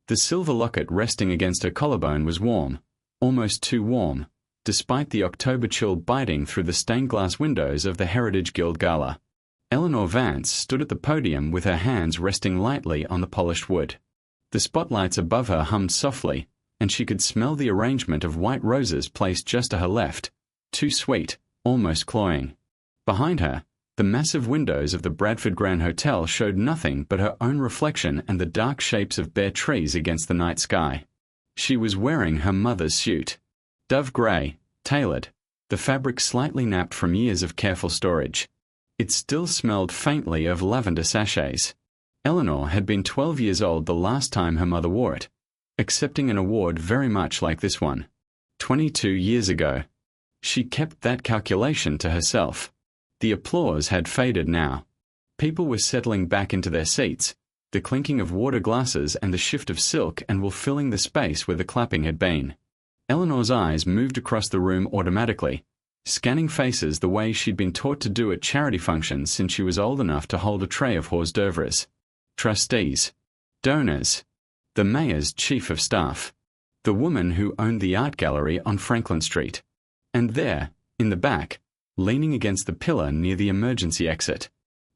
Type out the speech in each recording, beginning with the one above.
The silver locket resting against her collarbone was warm, almost too warm, despite the October chill biting through the stained-glass windows of the Heritage Guild Gala. Eleanor Vance stood at the podium with her hands resting lightly on the polished wood. The spotlights above her hummed softly, and she could smell the arrangement of white roses placed just to her left, too sweet, almost cloying. Behind her, the massive windows of the Bradford Grand Hotel showed nothing but her own reflection and the dark shapes of bare trees against the night sky. She was wearing her mother's suit. Dove grey, tailored, the fabric slightly napped from years of careful storage. It still smelled faintly of lavender sachets. Eleanor had been 12 years old the last time her mother wore it, accepting an award very much like this one. 22 years ago. She kept that calculation to herself. The applause had faded now. People were settling back into their seats, the clinking of water glasses and the shift of silk and were filling the space where the clapping had been. Eleanor's eyes moved across the room automatically, scanning faces the way she'd been taught to do at charity functions since she was old enough to hold a tray of hors d'oeuvres. Trustees. Donors. The mayor's chief of staff. The woman who owned the art gallery on Franklin Street. And there, in the back, leaning against the pillar near the emergency exit.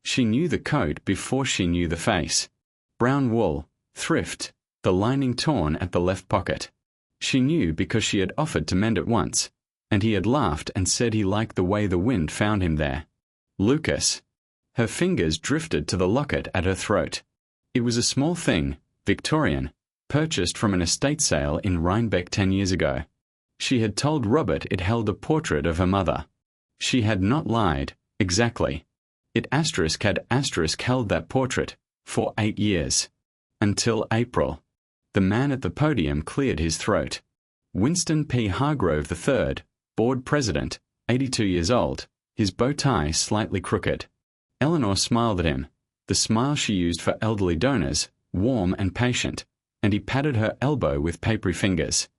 She knew the coat before she knew the face. Brown wool, thrift, the lining torn at the left pocket. She knew because she had offered to mend it once, and he had laughed and said he liked the way the wind found him there. Lucas. Her fingers drifted to the locket at her throat. It was a small thing, Victorian, purchased from an estate sale in Rhinebeck 10 years ago. She had told Robert it held a portrait of her mother. She had not lied, exactly. It *had held that portrait, for 8 years. Until April. The man at the podium cleared his throat. Winston P. Hargrove III, board president, 82 years old, his bow tie slightly crooked. Eleanor smiled at him, the smile she used for elderly donors, warm and patient, and he patted her elbow with papery fingers.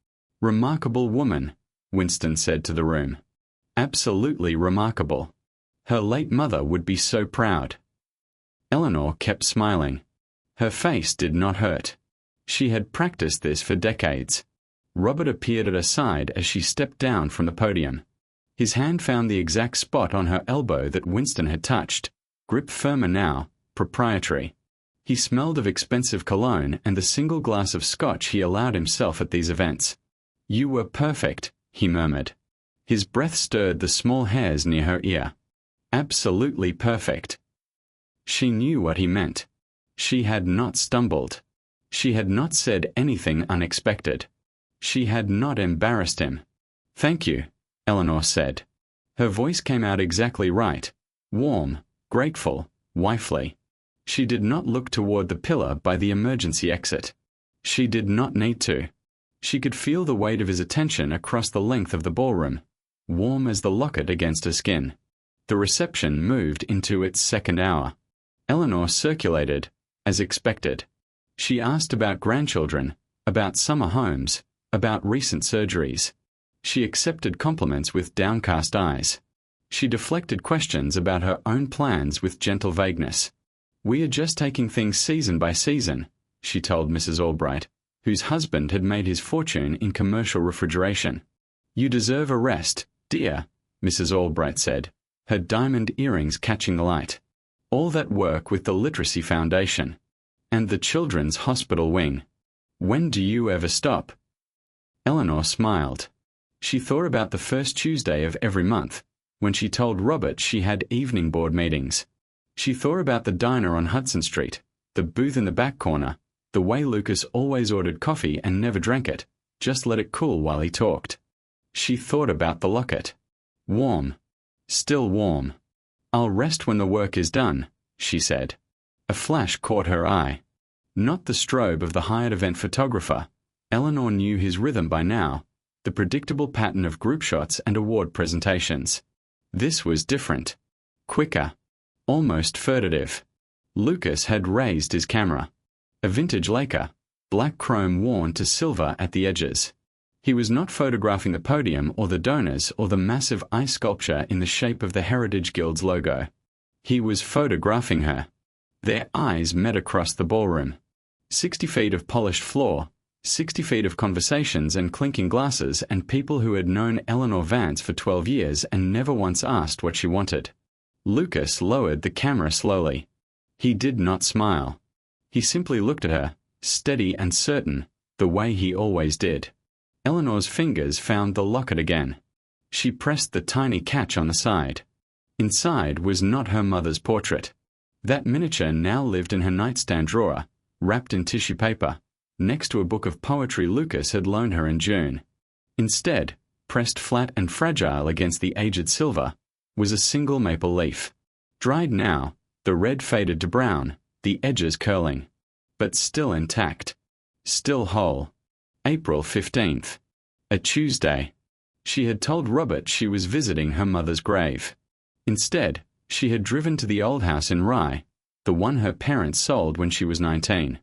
Remarkable woman, Winston said to the room. Absolutely remarkable. Her late mother would be so proud. Eleanor kept smiling. Her face did not hurt. She had practiced this for decades. Robert appeared at her side as she stepped down from the podium. His hand found the exact spot on her elbow that Winston had touched, grip firmer now, proprietary. He smelled of expensive cologne and the single glass of scotch he allowed himself at these events. You were perfect, he murmured. His breath stirred the small hairs near her ear. Absolutely perfect. She knew what he meant. She had not stumbled. She had not said anything unexpected. She had not embarrassed him. Thank you, Eleanor said. Her voice came out exactly right. Warm, grateful, wifely. She did not look toward the pillar by the emergency exit. She did not need to. She could feel the weight of his attention across the length of the ballroom, warm as the locket against her skin. The reception moved into its second hour. Eleanor circulated, as expected. She asked about grandchildren, about summer homes, about recent surgeries. She accepted compliments with downcast eyes. She deflected questions about her own plans with gentle vagueness. We are just taking things season by season, she told Mrs. Albright, whose husband had made his fortune in commercial refrigeration. You deserve a rest, dear, Mrs. Albright said, her diamond earrings catching the light. All that work with the Literacy Foundation. And the Children's Hospital Wing. When do you ever stop? Eleanor smiled. She thought about the first Tuesday of every month, when she told Robert she had evening board meetings. She thought about the diner on Hudson Street, the booth in the back corner, the way Lucas always ordered coffee and never drank it, just let it cool while he talked. She thought about the locket. Warm. Still warm. I'll rest when the work is done, she said. A flash caught her eye. Not the strobe of the hired event photographer. Eleanor knew his rhythm by now, the predictable pattern of group shots and award presentations. This was different. Quicker. Almost furtive. Lucas had raised his camera. A vintage Leica, black chrome worn to silver at the edges. He was not photographing the podium or the donors or the massive ice sculpture in the shape of the Heritage Guild's logo. He was photographing her. Their eyes met across the ballroom. 60 feet of polished floor, 60 feet of conversations and clinking glasses and people who had known Eleanor Vance for 12 years and never once asked what she wanted. Lucas lowered the camera slowly. He did not smile. He simply looked at her, steady and certain, the way he always did. Eleanor's fingers found the locket again. She pressed the tiny catch on the side. Inside was not her mother's portrait. That miniature now lived in her nightstand drawer, wrapped in tissue paper, next to a book of poetry Lucas had loaned her in June. Instead, pressed flat and fragile against the aged silver, was a single maple leaf. Dried now, the red faded to brown, the edges curling. But still intact. Still whole. April 15th. A Tuesday. She had told Robert she was visiting her mother's grave. Instead, she had driven to the old house in Rye, the one her parents sold when she was 19.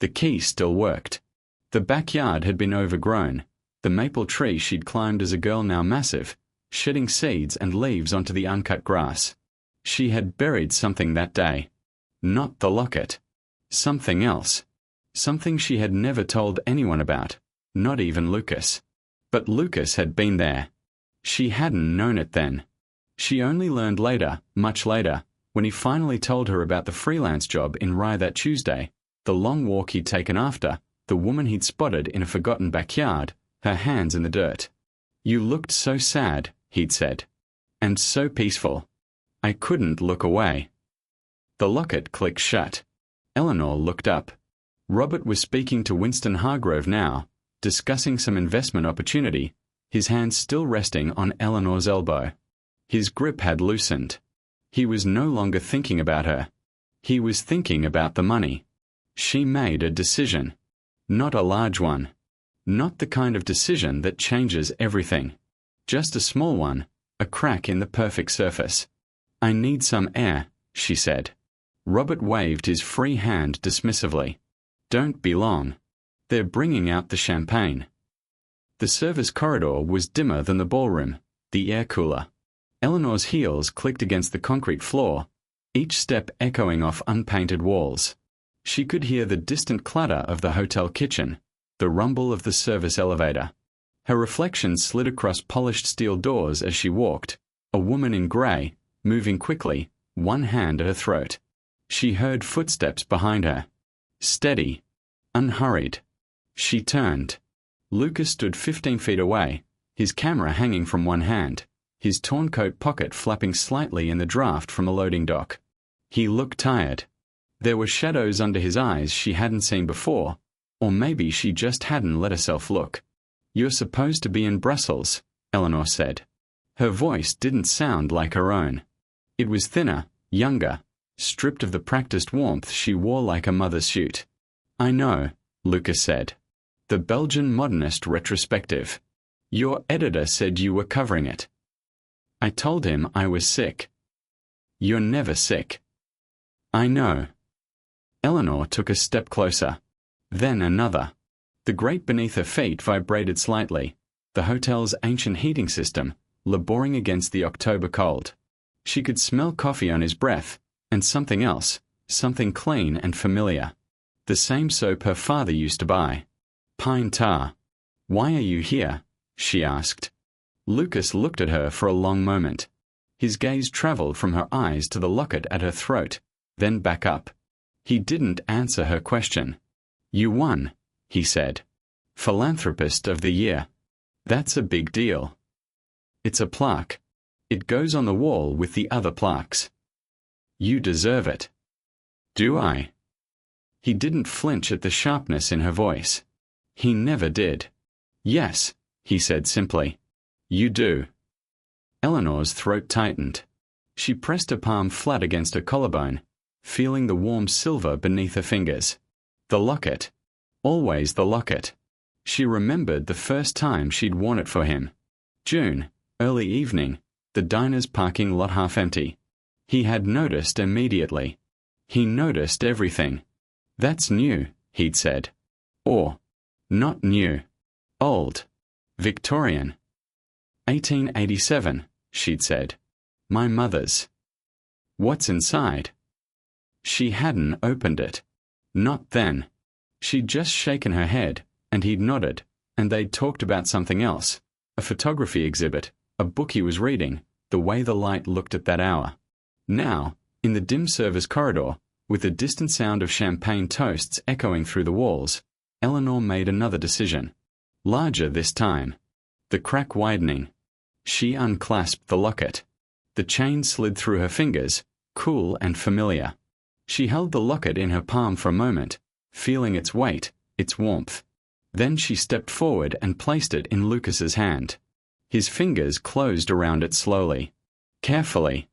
The key still worked. The backyard had been overgrown, the maple tree she'd climbed as a girl now massive, shedding seeds and leaves onto the uncut grass. She had buried something that day. Not the locket. Something else. Something she had never told anyone about, not even Lucas. But Lucas had been there. She hadn't known it then. She only learned later, much later, when he finally told her about the freelance job in Rye that Tuesday, the long walk he'd taken after, the woman he'd spotted in a forgotten backyard, her hands in the dirt. "You looked so sad," he'd said. "And so peaceful. I couldn't look away." The locket clicked shut. Eleanor looked up. Robert was speaking to Winston Hargrove now, discussing some investment opportunity, his hand still resting on Eleanor's elbow. His grip had loosened. He was no longer thinking about her. He was thinking about the money. She made a decision. Not a large one. Not the kind of decision that changes everything. Just a small one, a crack in the perfect surface. "I need some air," she said. Robert waved his free hand dismissively. "Don't be long. They're bringing out the champagne." The service corridor was dimmer than the ballroom, the air cooler. Eleanor's heels clicked against the concrete floor, each step echoing off unpainted walls. She could hear the distant clatter of the hotel kitchen, the rumble of the service elevator. Her reflection slid across polished steel doors as she walked, a woman in grey, moving quickly, one hand at her throat. She heard footsteps behind her. Steady. Unhurried. She turned. Lucas stood 15 feet away, his camera hanging from one hand, his torn coat pocket flapping slightly in the draft from a loading dock. He looked tired. There were shadows under his eyes she hadn't seen before, or maybe she just hadn't let herself look. "You're supposed to be in Brussels," Eleanor said. Her voice didn't sound like her own. It was thinner, younger, stripped of the practiced warmth she wore like a mother's suit. "I know," Lucas said. "The Belgian Modernist Retrospective. Your editor said you were covering it." "I told him I was sick." "You're never sick." "I know." Eleanor took a step closer. Then another. The grate beneath her feet vibrated slightly, the hotel's ancient heating system, laboring against the October cold. She could smell coffee on his breath, and something else, something clean and familiar. The same soap her father used to buy. Pine tar. "Why are you here?" she asked. Lucas looked at her for a long moment. His gaze traveled from her eyes to the locket at her throat, then back up. He didn't answer her question. "You won," he said. "Philanthropist of the Year. That's a big deal. It's a plaque. It goes on the wall with the other plaques. You deserve it." "Do I?" He didn't flinch at the sharpness in her voice. He never did. "Yes," he said simply. "You do." Eleanor's throat tightened. She pressed her palm flat against her collarbone, feeling the warm silver beneath her fingers. The locket. Always the locket. She remembered the first time she'd worn it for him. June, early evening, the diner's parking lot half empty. He had noticed immediately. He noticed everything. "That's new," he'd said. Or, "Not new. Old. Victorian. 1887, she'd said. "My mother's." "What's inside?" She hadn't opened it. Not then. She'd just shaken her head, and he'd nodded, and they'd talked about something else, a photography exhibit, a book he was reading, the way the light looked at that hour. Now, in the dim service corridor, with the distant sound of champagne toasts echoing through the walls, Eleanor made another decision. Larger this time. The crack widening. She unclasped the locket. The chain slid through her fingers, cool and familiar. She held the locket in her palm for a moment, feeling its weight, its warmth. Then she stepped forward and placed it in Lucas's hand. His fingers closed around it slowly. Carefully.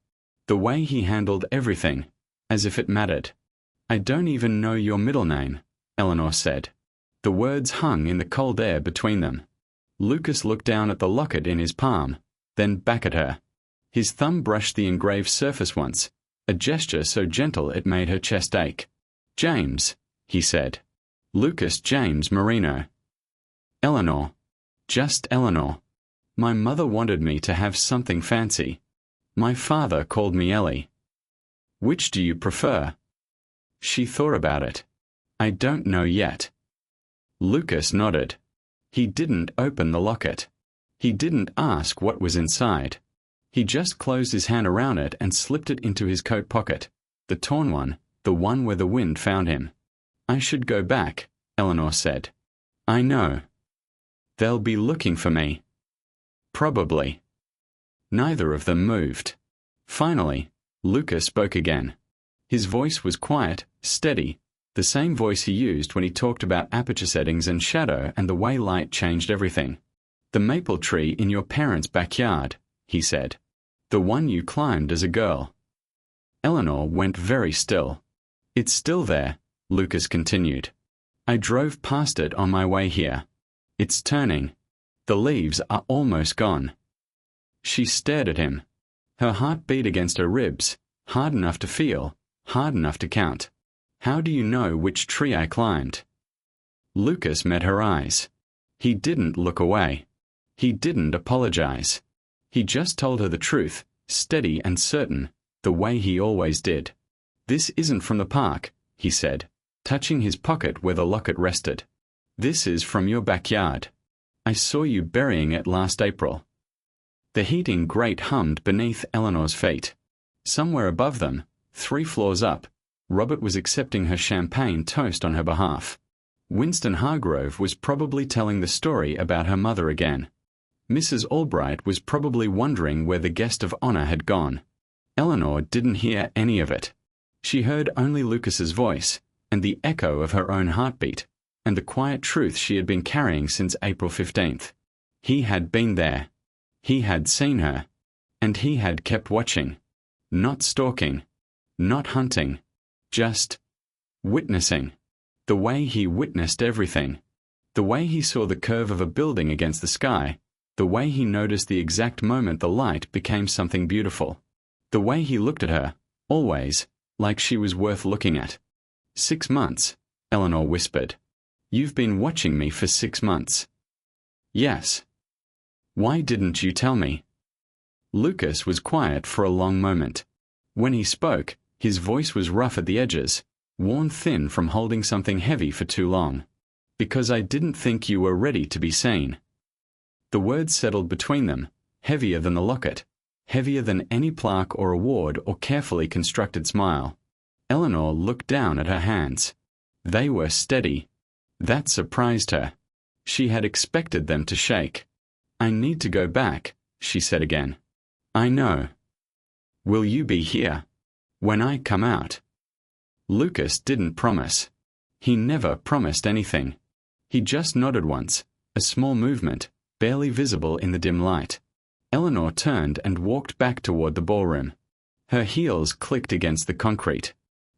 The way he handled everything, as if it mattered. "I don't even know your middle name," Eleanor said. The words hung in the cold air between them. Lucas looked down at the locket in his palm, then back at her. His thumb brushed the engraved surface once, a gesture so gentle it made her chest ache. "James," he said. "Lucas James Marino." "Eleanor. Just Eleanor. My mother wanted me to have something fancy. My father called me Ellie. Which do you prefer?" She thought about it. "I don't know yet." Lucas nodded. He didn't open the locket. He didn't ask what was inside. He just closed his hand around it and slipped it into his coat pocket, the torn one, the one where the wind found him. "I should go back," Eleanor said. "I know. They'll be looking for me." "Probably." Neither of them moved. Finally, Lucas spoke again. His voice was quiet, steady, the same voice he used when he talked about aperture settings and shadow and the way light changed everything. "The maple tree in your parents' backyard," he said. "The one you climbed as a girl." Eleanor went very still. "It's still there," Lucas continued. "I drove past it on my way here. It's turning. The leaves are almost gone." She stared at him. Her heart beat against her ribs, hard enough to feel, hard enough to count. "How do you know which tree I climbed?" Lucas met her eyes. He didn't look away. He didn't apologize. He just told her the truth, steady and certain, the way he always did. "This isn't from the park," he said, touching his pocket where the locket rested. "This is from your backyard. I saw you burying it last April." The heating grate hummed beneath Eleanor's feet. Somewhere above them, 3 floors up, Robert was accepting her champagne toast on her behalf. Winston Hargrove was probably telling the story about her mother again. Mrs. Albright was probably wondering where the guest of honor had gone. Eleanor didn't hear any of it. She heard only Lucas's voice, and the echo of her own heartbeat, and the quiet truth she had been carrying since April 15th. He had been there. He had seen her. And he had kept watching. Not stalking. Not hunting. Just witnessing. The way he witnessed everything. The way he saw the curve of a building against the sky. The way he noticed the exact moment the light became something beautiful. The way he looked at her, always, like she was worth looking at. 6 months, Eleanor whispered. "You've been watching me for 6 months." "Yes." "Why didn't you tell me?" Lucas was quiet for a long moment. When he spoke, his voice was rough at the edges, worn thin from holding something heavy for too long. "Because I didn't think you were ready to be seen." The words settled between them, heavier than the locket, heavier than any plaque or award or carefully constructed smile. Eleanor looked down at her hands. They were steady. That surprised her. She had expected them to shake. "I need to go back," she said again. "I know." "Will you be here when I come out?" Lucas didn't promise. He never promised anything. He just nodded once, a small movement, barely visible in the dim light. Eleanor turned and walked back toward the ballroom. Her heels clicked against the concrete.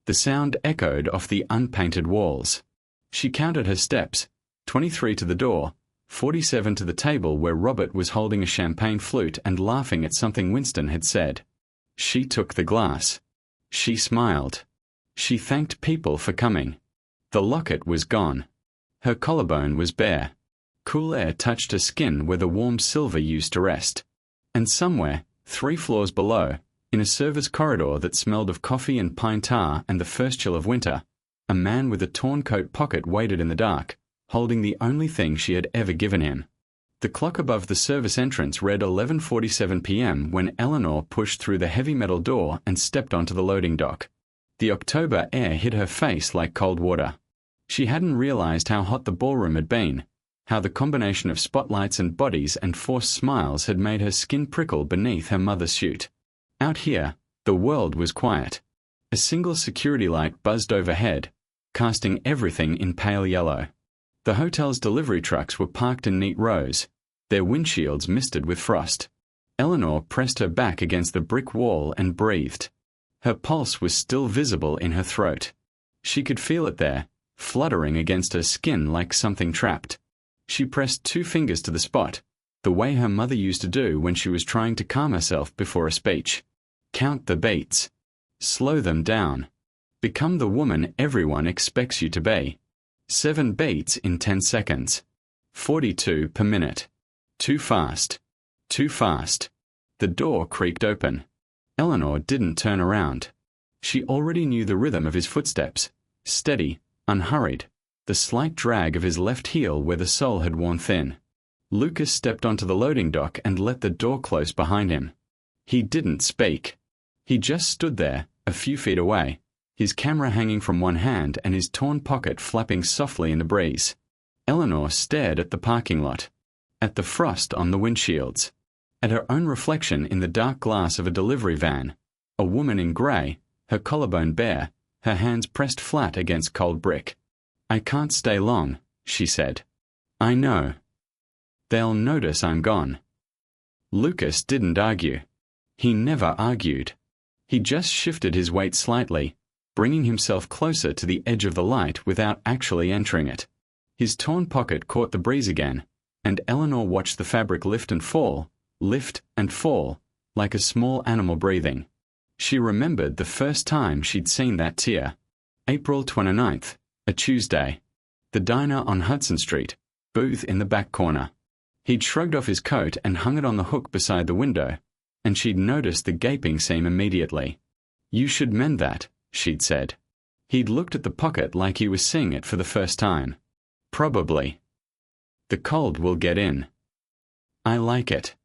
The sound echoed off the unpainted walls. She counted her steps, 23 to the door, 47 to the table where Robert was holding a champagne flute and laughing at something Winston had said. She took the glass. She smiled. She thanked people for coming. The locket was gone. Her collarbone was bare. Cool air touched her skin where the warm silver used to rest. And somewhere, 3 floors below, in a service corridor that smelled of coffee and pine tar and the first chill of winter, A man with a torn coat pocket waited in the dark, holding the only thing she had ever given him. The clock above the service entrance read 11:47 p.m. when Eleanor pushed through the heavy metal door and stepped onto the loading dock. The October air hit her face like cold water. She hadn't realized how hot the ballroom had been, how the combination of spotlights and bodies and forced smiles had made her skin prickle beneath her mother's suit. Out here, the world was quiet. A single security light buzzed overhead, casting everything in pale yellow. The hotel's delivery trucks were parked in neat rows, their windshields misted with frost. Eleanor pressed her back against the brick wall and breathed. Her pulse was still visible in her throat. She could feel it there, fluttering against her skin like something trapped. She pressed 2 fingers to the spot, the way her mother used to do when she was trying to calm herself before a speech. Count the beats. Slow them down. Become the woman everyone expects you to be. 7 beats in 10 seconds. 42 per minute. Too fast. Too fast. The door creaked open. Eleanor didn't turn around. She already knew the rhythm of his footsteps, steady, unhurried, the slight drag of his left heel where the sole had worn thin. Lucas stepped onto the loading dock and let the door close behind him. He didn't speak. He just stood there, a few feet away, his camera hanging from one hand and his torn pocket flapping softly in the breeze. Eleanor stared at the parking lot, at the frost on the windshields, at her own reflection in the dark glass of a delivery van, a woman in grey, her collarbone bare, her hands pressed flat against cold brick. "I can't stay long," she said. "I know. They'll notice I'm gone." Lucas didn't argue. He never argued. He just shifted his weight slightly, bringing himself closer to the edge of the light without actually entering it. His torn pocket caught the breeze again, and Eleanor watched the fabric lift and fall, like a small animal breathing. She remembered the first time she'd seen that tear. April 29th, a Tuesday. The diner on Hudson Street, booth in the back corner. He'd shrugged off his coat and hung it on the hook beside the window, and she'd noticed the gaping seam immediately. "You should mend that," she'd said. He'd looked at the pocket like he was seeing it for the first time. "Probably. The cold will get in. I like it."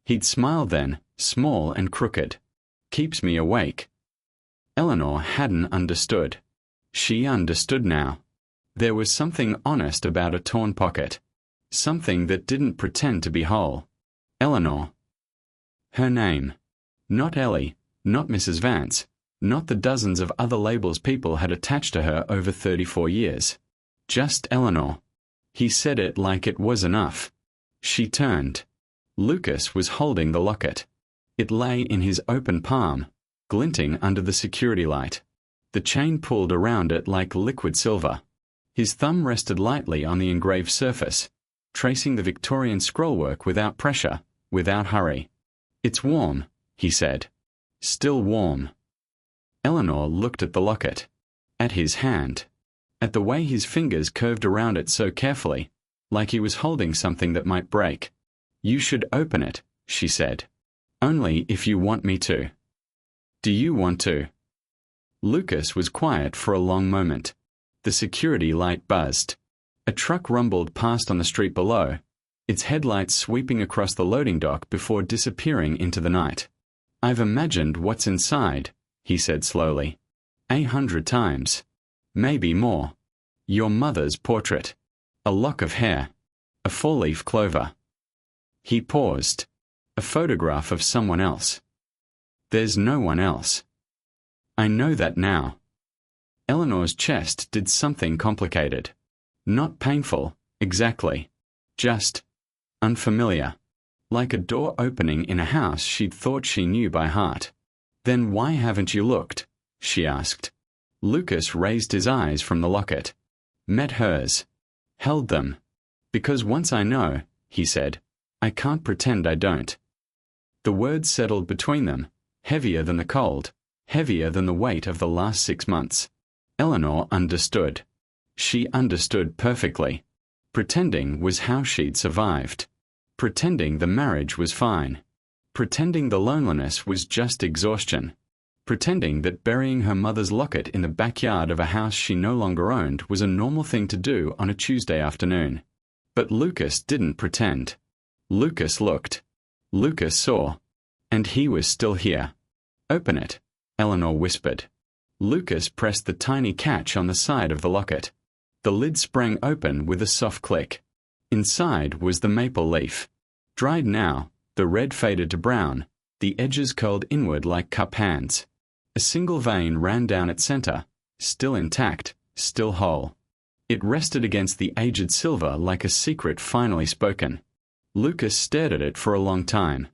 He'd smiled then, small and crooked. "Keeps me awake." Eleanor hadn't understood. She understood now. There was something honest about a torn pocket. Something that didn't pretend to be whole. Eleanor. Her name. Not Ellie, not Mrs. Vance, not the dozens of other labels people had attached to her over 34 years. Just Eleanor. He said it like it was enough. She turned. Lucas was holding the locket. It lay in his open palm, glinting under the security light. The chain pulled around it like liquid silver. His thumb rested lightly on the engraved surface, tracing the Victorian scrollwork without pressure, without hurry. "It's warm," he said. "Still warm." Eleanor looked at the locket, at his hand, at the way his fingers curved around it so carefully, like he was holding something that might break. "You should open it," she said. "Only if you want me to." "Do you want to?" Lucas was quiet for a long moment. The security light buzzed. A truck rumbled past on the street below, its headlights sweeping across the loading dock before disappearing into the night. "I've imagined what's inside," he said slowly. 100 times. Maybe more. Your mother's portrait. A lock of hair. A four-leaf clover." He paused. "A photograph of someone else." "There's no one else." "I know that now." Eleanor's chest did something complicated. Not painful, exactly. Just unfamiliar. Like a door opening in a house she'd thought she knew by heart. "Then why haven't you looked?" she asked. Lucas raised his eyes from the locket. Met hers. Held them. "Because once I know," he said, "I can't pretend I don't." The words settled between them, heavier than the cold, heavier than the weight of the last 6 months. Eleanor understood. She understood perfectly. Pretending was how she'd survived. Pretending the marriage was fine. Pretending the loneliness was just exhaustion. pretending that burying her mother's locket in the backyard of a house she no longer owned was a normal thing to do on a Tuesday afternoon. But Lucas didn't pretend. Lucas looked. Lucas saw. And he was still here. "Open it," Eleanor whispered. Lucas pressed the tiny catch on the side of the locket. The lid sprang open with a soft click. Inside was the maple leaf. Dried now, the red faded to brown, the edges curled inward like cup hands. A single vein ran down its center, still intact, still whole. It rested against the aged silver like a secret finally spoken. Lucas stared at it for a long time.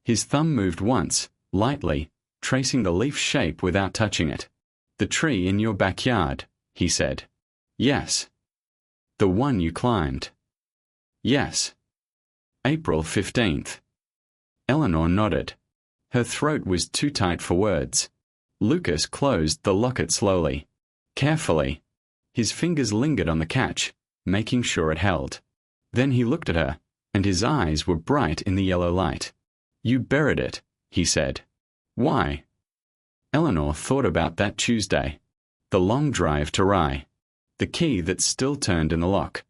His thumb moved once, lightly, tracing the leaf shape without touching it. "The tree in your backyard," he said. "Yes." "The one you climbed?" "Yes." April 15th. Eleanor nodded. Her throat was too tight for words. Lucas closed the locket slowly. Carefully. His fingers lingered on the catch, making sure it held. Then he looked at her, and his eyes were bright in the yellow light. "You buried it," he said. "Why?" Eleanor thought about that Tuesday. The long drive to Rye. The key that still turned in the lock.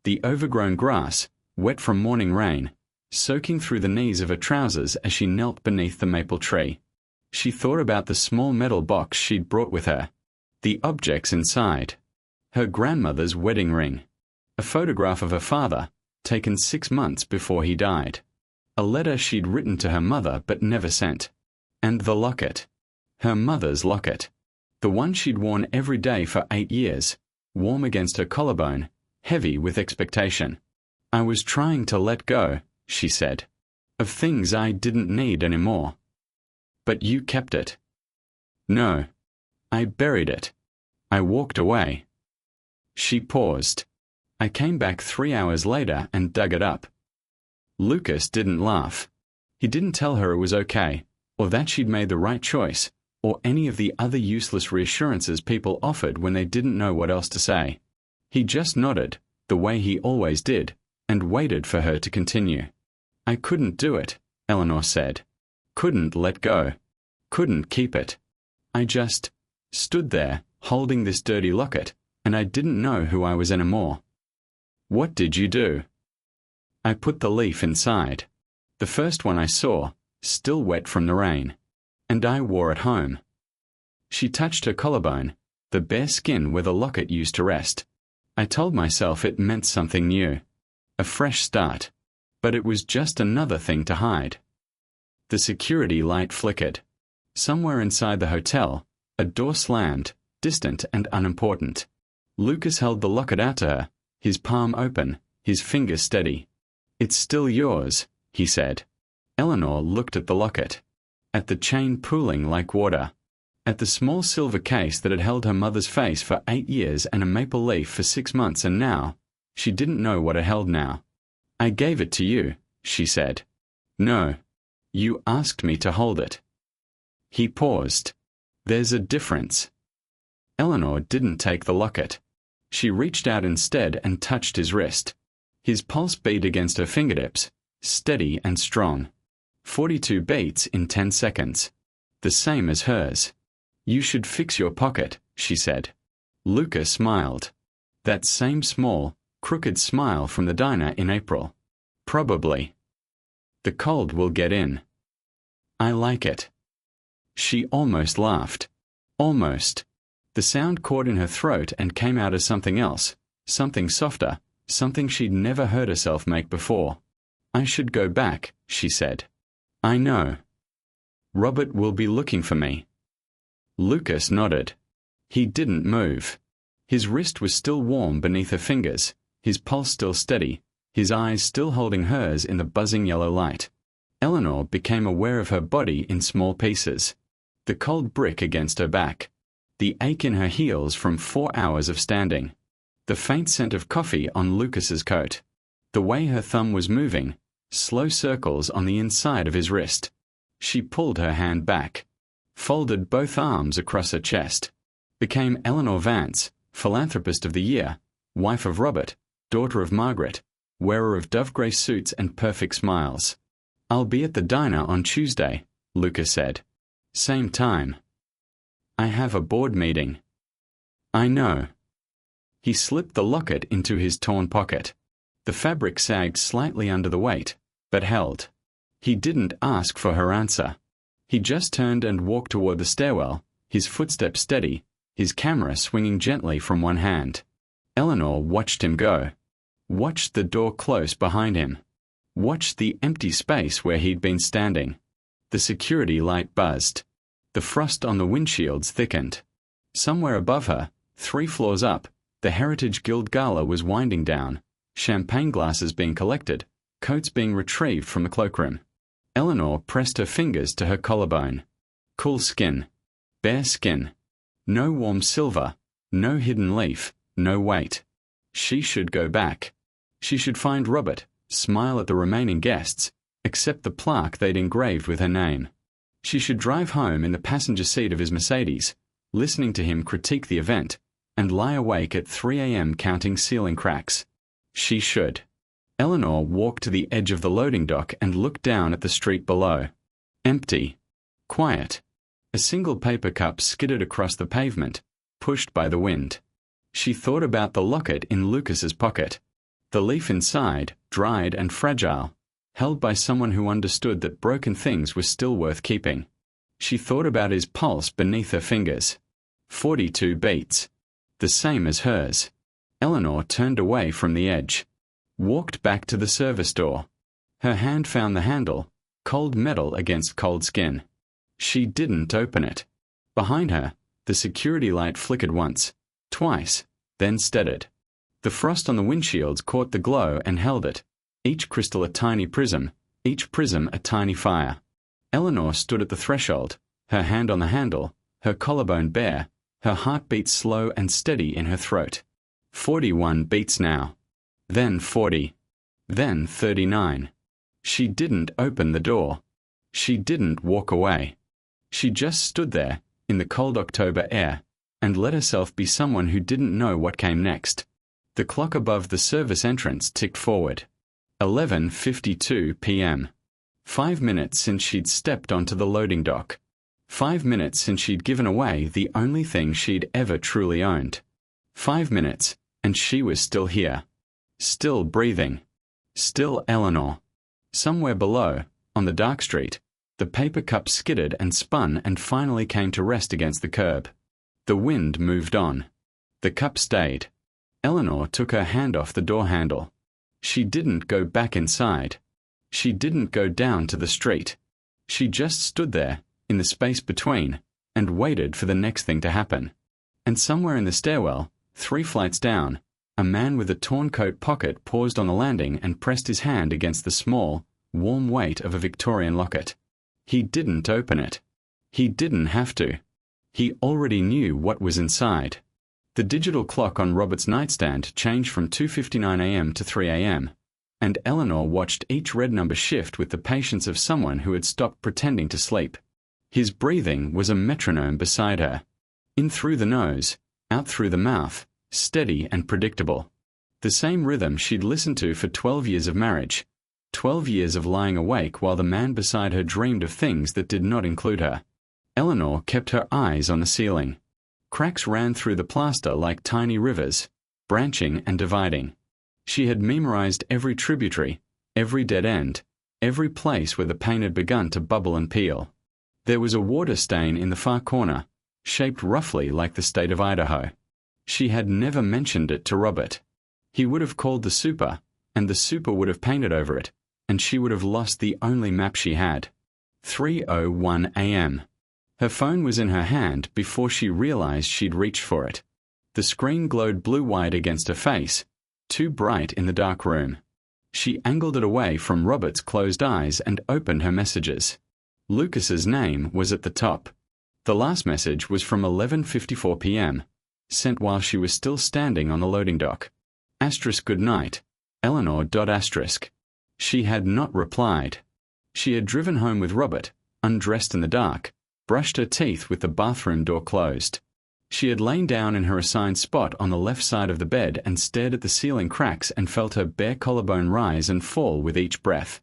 The overgrown grass, wet from morning rain, soaking through the knees of her trousers as she knelt beneath the maple tree. She thought about the small metal box she'd brought with her. The objects inside. Her grandmother's wedding ring. A photograph of her father, taken 6 months before he died. A letter she'd written to her mother but never sent. And the locket. Her mother's locket. The one she'd worn every day for 8 years, warm against her collarbone, heavy with expectation. "I was trying to let go," she said, "of things I didn't need anymore." "But you kept it." "No. I buried it. I walked away." She paused. "I came back 3 hours later and dug it up." Lucas didn't laugh. He didn't tell her it was okay, or that she'd made the right choice, or any of the other useless reassurances people offered when they didn't know what else to say. He just nodded, the way he always did, and waited for her to continue. "I couldn't do it," Eleanor said. "Couldn't let go. Couldn't keep it. I just stood there, holding this dirty locket, and I didn't know who I was anymore." "What did you do?" "I put the leaf inside. The first one I saw, still wet from the rain. And I wore it home." She touched her collarbone, the bare skin where the locket used to rest. "I told myself it meant something new. A fresh start. But it was just another thing to hide." The security light flickered. Somewhere inside the hotel, a door slammed, distant and unimportant. Lucas held the locket out to her, his palm open, his finger steady. "It's still yours," he said. Eleanor looked at the locket. At the chain pooling like water. At the small silver case that had held her mother's face for 8 years and a maple leaf for 6 months, and now, she didn't know what it held now. "I gave it to you," she said. "No. You asked me to hold it." He paused. "There's a difference." Eleanor didn't take the locket. She reached out instead and touched his wrist. His pulse beat against her fingertips, steady and strong. 42 beats in 10 seconds. The same as hers. "You should fix your pocket," she said. Lucas smiled. That same small, crooked smile from the diner in April. "Probably. The cold will get in." "I like it." She almost laughed. Almost. The sound caught in her throat and came out as something else, something softer, something she'd never heard herself make before. "I should go back," she said. "I know. Robert will be looking for me." Lucas nodded. He didn't move. His wrist was still warm beneath her fingers, his pulse still steady, his eyes still holding hers in the buzzing yellow light. Eleanor became aware of her body in small pieces. The cold brick against her back. The ache in her heels from 4 hours of standing. The faint scent of coffee on Lucas's coat. The way her thumb was moving, slow circles on the inside of his wrist. She pulled her hand back. Folded both arms across her chest. Became Eleanor Vance, Philanthropist of the Year, wife of Robert, daughter of Margaret, wearer of dove-grey suits and perfect smiles. "I'll be at the diner on Tuesday," Lucas said. "Same time." I have a board meeting. I know. He slipped the locket into his torn pocket. The fabric sagged slightly under the weight, but held. He didn't ask for her answer. He just turned and walked toward the stairwell, his footsteps steady, his camera swinging gently from one hand. Eleanor watched him go. Watched the door close behind him. Watched the empty space where he'd been standing. The security light buzzed. The frost on the windshields thickened. Somewhere above her, 3 floors up, the Heritage Guild Gala was winding down, champagne glasses being collected, coats being retrieved from the cloakroom. Eleanor pressed her fingers to her collarbone. Cool skin. Bare skin. No warm silver. No hidden leaf. No weight. She should go back. She should find Robert, smile at the remaining guests, accept the plaque they'd engraved with her name. She should drive home in the passenger seat of his Mercedes, listening to him critique the event, and lie awake at 3 a.m. counting ceiling cracks. She should. Eleanor walked to the edge of the loading dock and looked down at the street below. Empty. Quiet. A single paper cup skidded across the pavement, pushed by the wind. She thought about the locket in Lucas's pocket. The leaf inside, dried and fragile, held by someone who understood that broken things were still worth keeping. She thought about his pulse beneath her fingers. 42 beats. The same as hers. Eleanor turned away from the edge. Walked back to the service door. Her hand found the handle, cold metal against cold skin. She didn't open it. Behind her, the security light flickered once, twice, then steadied. The frost on the windshields caught the glow and held it, each crystal a tiny prism, each prism a tiny fire. Eleanor stood at the threshold, her hand on the handle, her collarbone bare, her heartbeat slow and steady in her throat. 41 beats now. Then 40. Then 39. She didn't open the door. She didn't walk away. She just stood there, in the cold October air, and let herself be someone who didn't know what came next. The clock above the service entrance ticked forward. 11:52 p.m. 5 minutes since she'd stepped onto the loading dock. 5 minutes since she'd given away the only thing she'd ever truly owned. 5 minutes, and she was still here. Still breathing. Still Eleanor. Somewhere below, on the dark street, the paper cup skidded and spun and finally came to rest against the curb. The wind moved on. The cup stayed. Eleanor took her hand off the door handle. She didn't go back inside. She didn't go down to the street. She just stood there, in the space between, and waited for the next thing to happen. And somewhere in the stairwell, 3 flights down, a man with a torn coat pocket paused on the landing and pressed his hand against the small, warm weight of a Victorian locket. He didn't open it. He didn't have to. He already knew what was inside. The digital clock on Robert's nightstand changed from 2:59 a.m. to 3 a.m., and Eleanor watched each red number shift with the patience of someone who had stopped pretending to sleep. His breathing was a metronome beside her. In through the nose, out through the mouth, steady and predictable. The same rhythm she'd listened to for 12 years of marriage. 12 years of lying awake while the man beside her dreamed of things that did not include her. Eleanor kept her eyes on the ceiling. Cracks ran through the plaster like tiny rivers, branching and dividing. She had memorized every tributary, every dead end, every place where the paint had begun to bubble and peel. There was a water stain in the far corner, shaped roughly like the state of Idaho. She had never mentioned it to Robert. He would have called the super, and the super would have painted over it, and she would have lost the only map she had. 3:01 a.m. Her phone was in her hand before she realized she'd reached for it. The screen glowed blue-white against her face, too bright in the dark room. She angled it away from Robert's closed eyes and opened her messages. Lucas's name was at the top. The last message was from 11:54 p.m., sent while she was still standing on the loading dock. * good night, Eleanor. *. She had not replied. She had driven home with Robert, undressed in the dark, brushed her teeth with the bathroom door closed. She had lain down in her assigned spot on the left side of the bed and stared at the ceiling cracks and felt her bare collarbone rise and fall with each breath.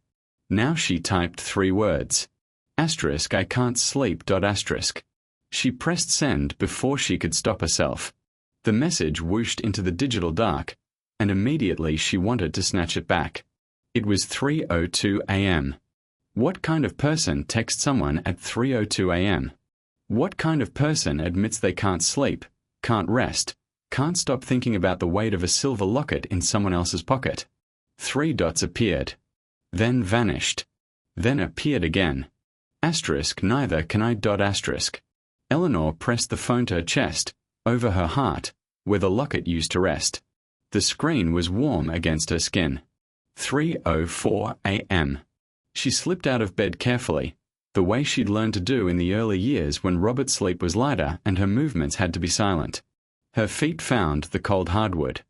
Now she typed 3 words. * I can't sleep. *. She pressed send before she could stop herself. The message whooshed into the digital dark, and immediately she wanted to snatch it back. It was 3:02 a.m. What kind of person texts someone at 3:02 a.m.? What kind of person admits they can't sleep, can't rest, can't stop thinking about the weight of a silver locket in someone else's pocket? 3 dots appeared, then vanished, then appeared again. Asterisk neither can I dot asterisk. Eleanor pressed the phone to her chest, over her heart, where the locket used to rest. The screen was warm against her skin. 3:04 a.m. She slipped out of bed carefully, the way she'd learned to do in the early years when Robert's sleep was lighter and her movements had to be silent. Her feet found the cold hardwood.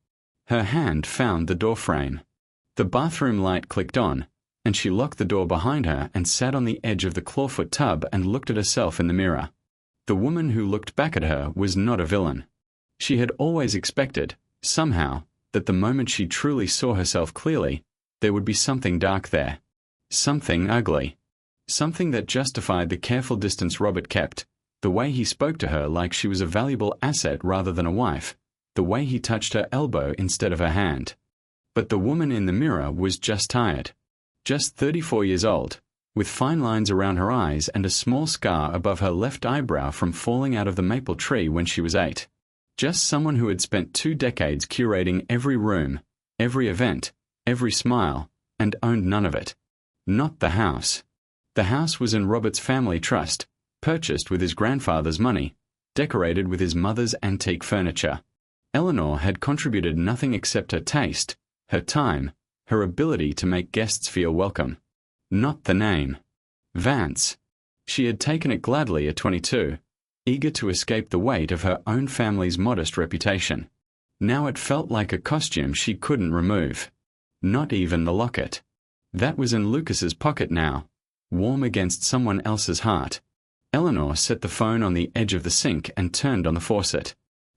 Her hand found the doorframe. The bathroom light clicked on, and she locked the door behind her and sat on the edge of the clawfoot tub and looked at herself in the mirror. The woman who looked back at her was not a villain. She had always expected, somehow, that the moment she truly saw herself clearly, there would be something dark there. Something ugly. Something that justified the careful distance Robert kept, the way he spoke to her like she was a valuable asset rather than a wife, the way he touched her elbow instead of her hand. But the woman in the mirror was just tired. Just 34 years old, with fine lines around her eyes and a small scar above her left eyebrow from falling out of the maple tree when she was 8. Just someone who had spent 2 decades curating every room, every event, every smile, and owned none of it. Not the house. The house was in Robert's family trust, purchased with his grandfather's money, decorated with his mother's antique furniture. Eleanor had contributed nothing except her taste, her time, her ability to make guests feel welcome. Not the name. Vance. She had taken it gladly at 22, eager to escape the weight of her own family's modest reputation. Now it felt like a costume she couldn't remove. Not even the locket. That was in Lucas's pocket now, warm against someone else's heart. Eleanor set the phone on the edge of the sink and turned on the faucet.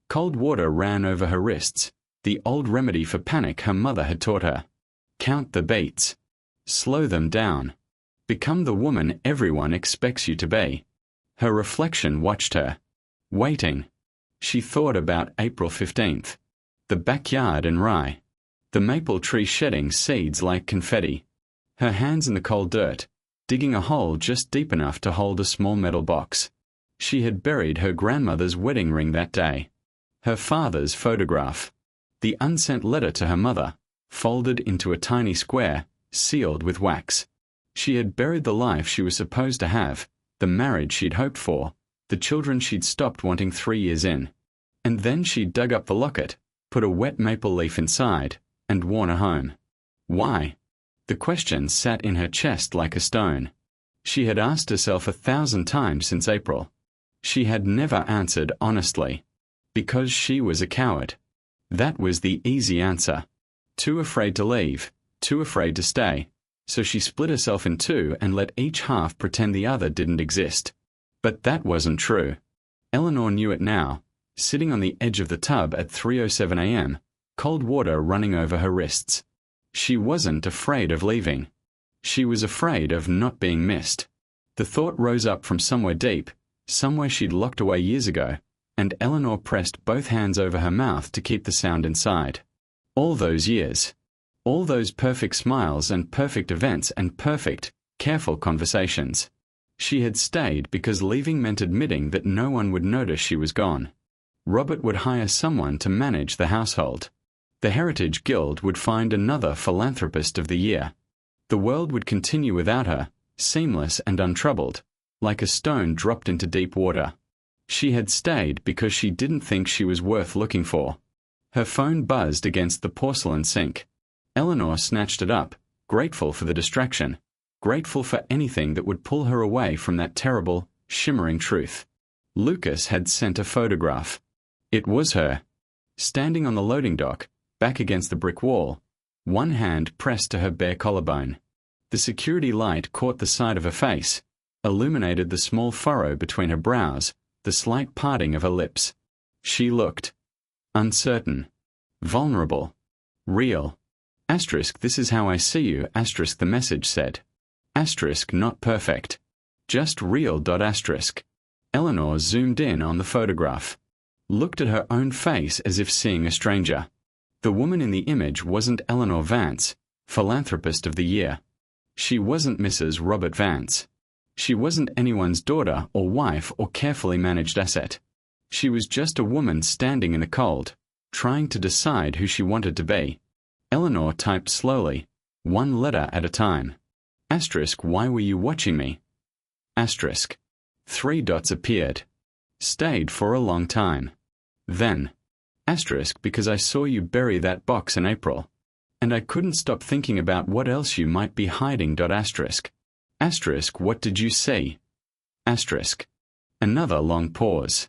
Cold water ran over her wrists, the old remedy for panic her mother had taught her. Count the beats. Slow them down. Become the woman everyone expects you to be. Her reflection watched her. Waiting. She thought about April 15th. The backyard in Rye. The maple tree shedding seeds like confetti. Her hands in the cold dirt, digging a hole just deep enough to hold a small metal box. She had buried her grandmother's wedding ring that day. Her father's photograph. The unsent letter to her mother, folded into a tiny square, sealed with wax. She had buried the life she was supposed to have, the marriage she'd hoped for, the children she'd stopped wanting 3 years in. And then she dug up the locket, put a wet maple leaf inside, and worn her home. Why? The question sat in her chest like a stone. She had asked herself 1,000 times since April. She had never answered honestly. Because she was a coward. That was the easy answer. Too afraid to leave, too afraid to stay, so she split herself in two and let each half pretend the other didn't exist. But that wasn't true. Eleanor knew it now, sitting on the edge of the tub at 3:07 a.m., cold water running over her wrists. She wasn't afraid of leaving. She was afraid of not being missed. The thought rose up from somewhere deep, somewhere she'd locked away years ago, and Eleanor pressed both hands over her mouth to keep the sound inside. All those years. All those perfect smiles and perfect events and perfect, careful conversations. She had stayed because leaving meant admitting that no one would notice she was gone. Robert would hire someone to manage the household. The Heritage Guild would find another philanthropist of the year. The world would continue without her, seamless and untroubled, like a stone dropped into deep water. She had stayed because she didn't think she was worth looking for. Her phone buzzed against the porcelain sink. Eleanor snatched it up, grateful for the distraction, grateful for anything that would pull her away from that terrible, shimmering truth. Lucas had sent a photograph. It was her. Standing on the loading dock, back against the brick wall, one hand pressed to her bare collarbone. The security light caught the side of her face, illuminated the small furrow between her brows, the slight parting of her lips. She looked uncertain, vulnerable, real. Asterisk, this is how I see you, asterisk, the message said. Asterisk, not perfect. Just real. Asterisk. Eleanor zoomed in on the photograph. Looked at her own face as if seeing a stranger. The woman in the image wasn't Eleanor Vance, Philanthropist of the Year. She wasn't Mrs. Robert Vance. She wasn't anyone's daughter or wife or carefully managed asset. She was just a woman standing in the cold, trying to decide who she wanted to be. Eleanor typed slowly, one letter at a time. Asterisk, why were you watching me? Asterisk. 3 dots appeared. Stayed for a long time. Then. Asterisk, because I saw you bury that box in April. And I couldn't stop thinking about what else you might be hiding. Asterisk. Asterisk, what did you see? Asterisk. Another long pause.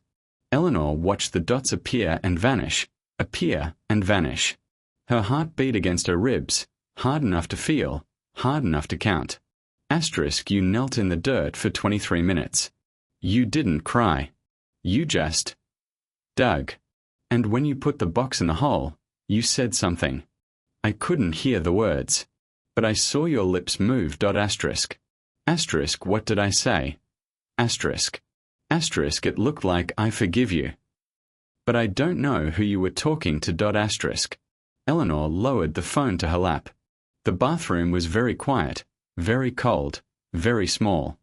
Eleanor watched the dots appear and vanish, appear and vanish. Her heart beat against her ribs, hard enough to feel, hard enough to count. Asterisk, you knelt in the dirt for 23 minutes. You didn't cry. You just dug. And when you put the box in the hole, you said something. I couldn't hear the words. But I saw your lips move. Asterisk. Asterisk, what did I say? Asterisk. Asterisk, it looked like I forgive you. But I don't know who you were talking to. Asterisk. Eleanor lowered the phone to her lap. The bathroom was very quiet, very cold, very small.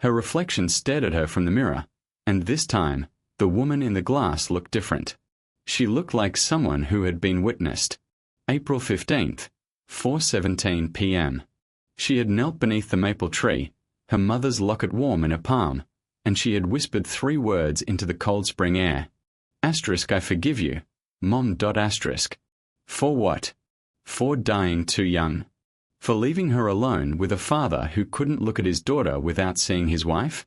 Her reflection stared at her from the mirror, and this time, the woman in the glass looked different. She looked like someone who had been witnessed. April 15th, 4:17 p.m. She had knelt beneath the maple tree, her mother's locket warm in her palm, and she had whispered 3 words into the cold spring air. Asterisk, I forgive you, Mom. Asterisk. For what? For dying too young? For leaving her alone with a father who couldn't look at his daughter without seeing his wife?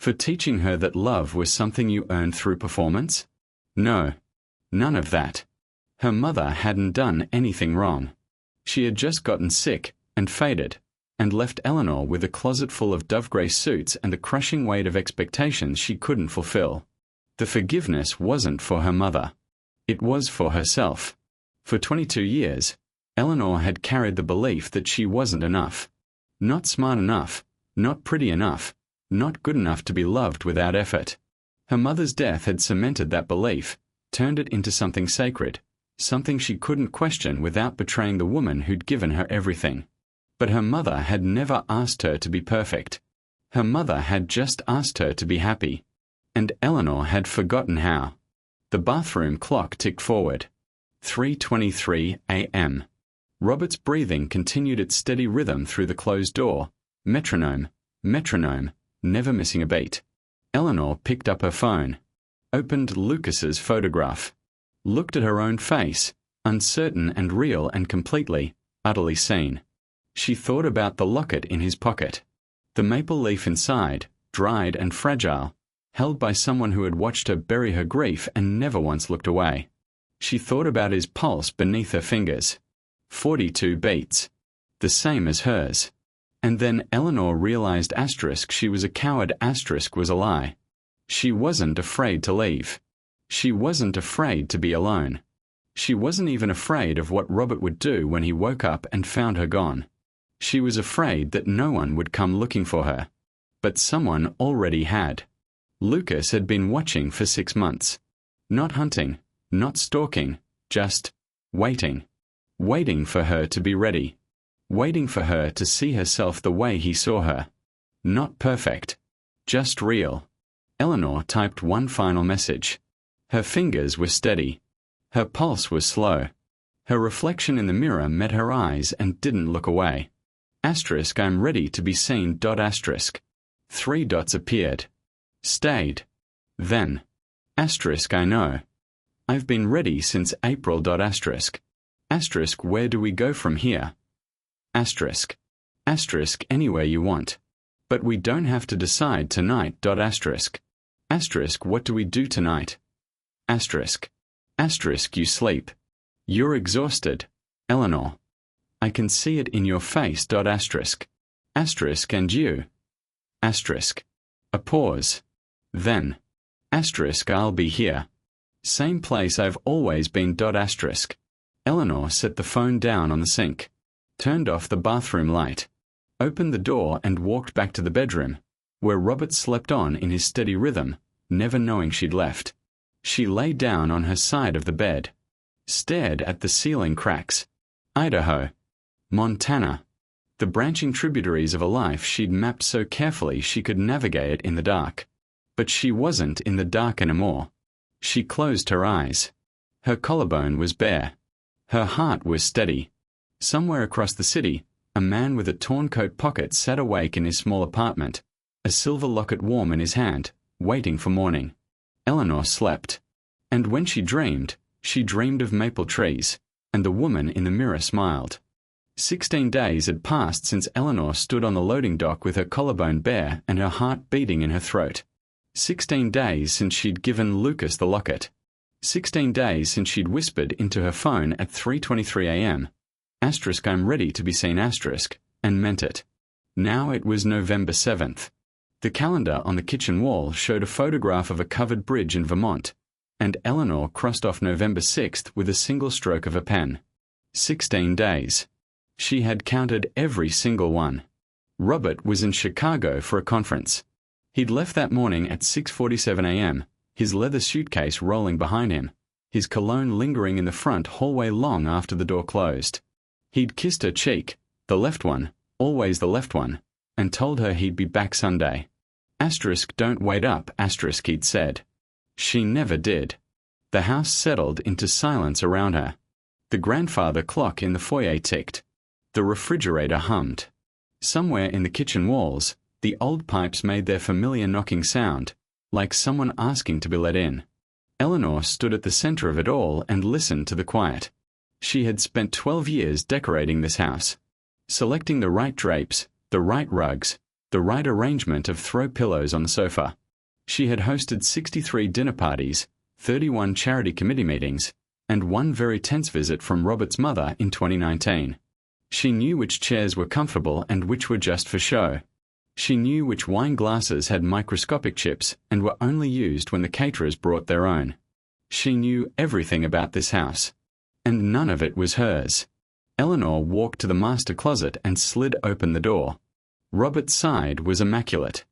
For teaching her that love was something you earned through performance? No. None of that. Her mother hadn't done anything wrong. She had just gotten sick and faded, and left Eleanor with a closet full of dove-grey suits and the crushing weight of expectations she couldn't fulfill. The forgiveness wasn't for her mother. It was for herself. For 22 years, Eleanor had carried the belief that she wasn't enough. Not smart enough, not pretty enough, not good enough to be loved without effort. Her mother's death had cemented that belief, turned it into something sacred, something she couldn't question without betraying the woman who'd given her everything. But her mother had never asked her to be perfect. Her mother had just asked her to be happy. And Eleanor had forgotten how. The bathroom clock ticked forward. 3:23 a.m. Robert's breathing continued its steady rhythm through the closed door. Metronome, metronome, never missing a beat. Eleanor picked up her phone, opened Lucas's photograph, looked at her own face, uncertain and real and completely, utterly seen. She thought about the locket in his pocket. The maple leaf inside, dried and fragile, held by someone who had watched her bury her grief and never once looked away. She thought about his pulse beneath her fingers. 42 beats. The same as hers. And then Eleanor realized asterisk she was a coward, asterisk was a lie. She wasn't afraid to leave. She wasn't afraid to be alone. She wasn't even afraid of what Robert would do when he woke up and found her gone. She was afraid that no one would come looking for her. But someone already had. Lucas had been watching for 6 months. Not hunting, not stalking, just waiting. Waiting for her to be ready. Waiting for her to see herself the way he saw her. Not perfect. Just real. Eleanor typed one final message. Her fingers were steady. Her pulse was slow. Her reflection in the mirror met her eyes and didn't look away. Asterisk, I'm ready to be seen. Asterisk. 3 dots appeared. Stayed. Then. Asterisk, I know. I've been ready since April. Asterisk. Asterisk, where do we go from here? Asterisk. Asterisk, anywhere you want. But we don't have to decide tonight. Asterisk. Asterisk, what do we do tonight? Asterisk. Asterisk, you sleep. You're exhausted, Eleanor. I can see it in your face. Asterisk. Asterisk, and you? Asterisk. A pause. Then. Asterisk, I'll be here. Same place I've always been. Asterisk. Eleanor set the phone down on the sink, turned off the bathroom light, opened the door and walked back to the bedroom, where Robert slept on in his steady rhythm, never knowing she'd left. She lay down on her side of the bed, stared at the ceiling cracks. Idaho, Montana, the branching tributaries of a life she'd mapped so carefully she could navigate in the dark. But she wasn't in the dark anymore. She closed her eyes. Her collarbone was bare. Her heart was steady. Somewhere across the city, a man with a torn coat pocket sat awake in his small apartment, a silver locket warm in his hand, waiting for morning. Eleanor slept. And when she dreamed of maple trees, and the woman in the mirror smiled. 16 days had passed since Eleanor stood on the loading dock with her collarbone bare and her heart beating in her throat. 16 days since she'd given Lucas the locket. 16 days since she'd whispered into her phone at 3:23 a.m. "I'm ready to be seen," and meant it. Now it was November 7th. The calendar on the kitchen wall showed a photograph of a covered bridge in Vermont, and Eleanor crossed off November 6th with a single stroke of a pen. 16 days. She had counted every single one. Robert was in Chicago for a conference. He'd left that morning at 6:47 a.m., his leather suitcase rolling behind him, his cologne lingering in the front hallway long after the door closed. He'd kissed her cheek, the left one, always the left one, and told her he'd be back Sunday. "Don't wait up," he'd said. She never did. The house settled into silence around her. The grandfather clock in the foyer ticked. The refrigerator hummed. Somewhere in the kitchen walls, the old pipes made their familiar knocking sound, like someone asking to be let in. Eleanor stood at the center of it all and listened to the quiet. She had spent 12 years decorating this house, selecting the right drapes, the right rugs, the right arrangement of throw pillows on the sofa. She had hosted 63 dinner parties, 31 charity committee meetings, and one very tense visit from Robert's mother in 2019. She knew which chairs were comfortable and which were just for show. She knew which wine glasses had microscopic chips and were only used when the caterers brought their own. She knew everything about this house. And none of it was hers. Eleanor walked to the master closet and slid open the door. Robert's side was immaculate.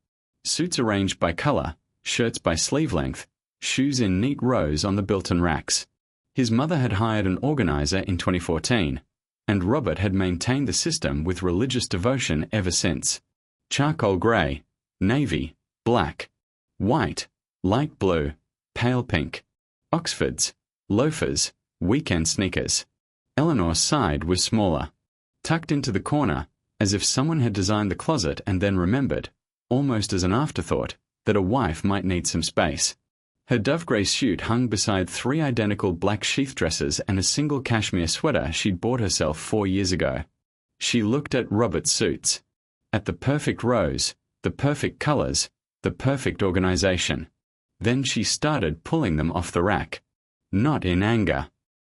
Suits arranged by color, shirts by sleeve length, shoes in neat rows on the built-in racks. His mother had hired an organizer in 2014, and Robert had maintained the system with religious devotion ever since. Charcoal gray, navy, black, white, light blue, pale pink, Oxfords, loafers, weekend sneakers. Eleanor's side was smaller, tucked into the corner, as if someone had designed the closet and then remembered, almost as an afterthought, that a wife might need some space. Her dove grey suit hung beside 3 identical black sheath dresses and a single cashmere sweater she'd bought herself 4 years ago. She looked at Robert's suits, at the perfect rows, the perfect colors, the perfect organization. Then she started pulling them off the rack. Not in anger.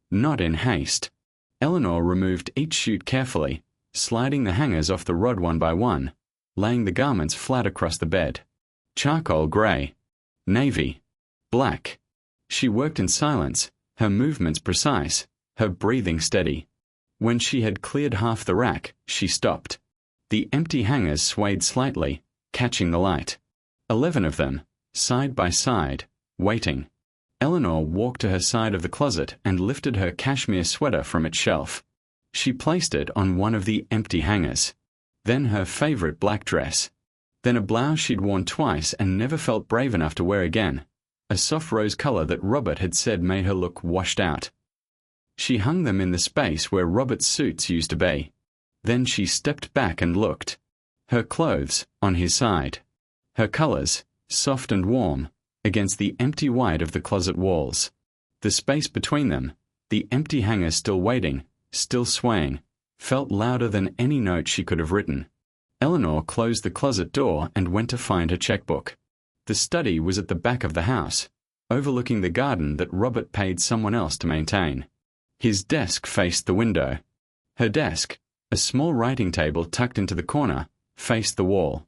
Not in haste. Eleanor removed each chute carefully, sliding the hangers off the rod one by one, laying the garments flat across the bed. Charcoal gray. Navy. Black. She worked in silence, her movements precise, her breathing steady. When she had cleared half the rack, she stopped. The empty hangers swayed slightly, catching the light. 11 of them, side by side, waiting. Eleanor walked to her side of the closet and lifted her cashmere sweater from its shelf. She placed it on one of the empty hangers. Then her favorite black dress. Then a blouse she'd worn twice and never felt brave enough to wear again, a soft rose color that Robert had said made her look washed out. She hung them in the space where Robert's suits used to be. Then she stepped back and looked. Her clothes on his side. Her colors, soft and warm, against the empty white of the closet walls. The space between them, the empty hanger still waiting, still swaying, felt louder than any note she could have written. Eleanor closed the closet door and went to find her checkbook. The study was at the back of the house, overlooking the garden that Robert paid someone else to maintain. His desk faced the window. Her desk, a small writing table tucked into the corner, faced the wall.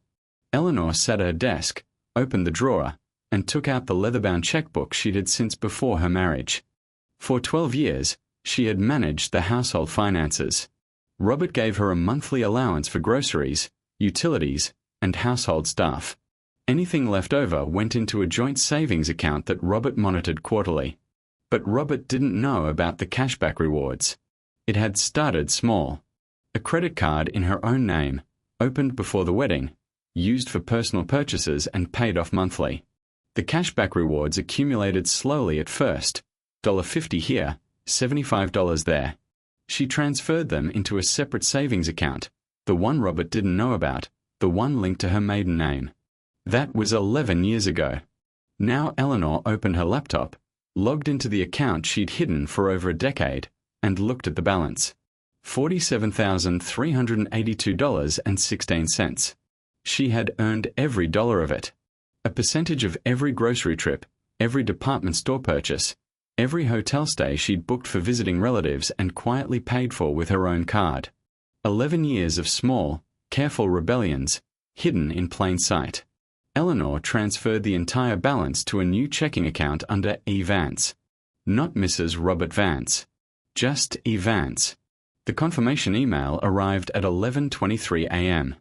Eleanor sat at her desk, opened the drawer, and took out the leather-bound checkbook she'd had since before her marriage. For 12 years, she had managed the household finances. Robert gave her a monthly allowance for groceries, utilities, and household staff. Anything left over went into a joint savings account that Robert monitored quarterly. But Robert didn't know about the cashback rewards. It had started small. A credit card in her own name, opened before the wedding, used for personal purchases and paid off monthly. The cashback rewards accumulated slowly at first, $50 here, $75 there. She transferred them into a separate savings account, the one Robert didn't know about, the one linked to her maiden name. That was 11 years ago. Now Eleanor opened her laptop, logged into the account she'd hidden for over a decade, and looked at the balance. $47,382.16. She had earned every dollar of it. A percentage of every grocery trip, every department store purchase, every hotel stay she'd booked for visiting relatives and quietly paid for with her own card. 11 years of small, careful rebellions, hidden in plain sight. Eleanor transferred the entire balance to a new checking account under E. Vance. Not Mrs. Robert Vance. Just E. Vance. The confirmation email arrived at 11:23 a.m.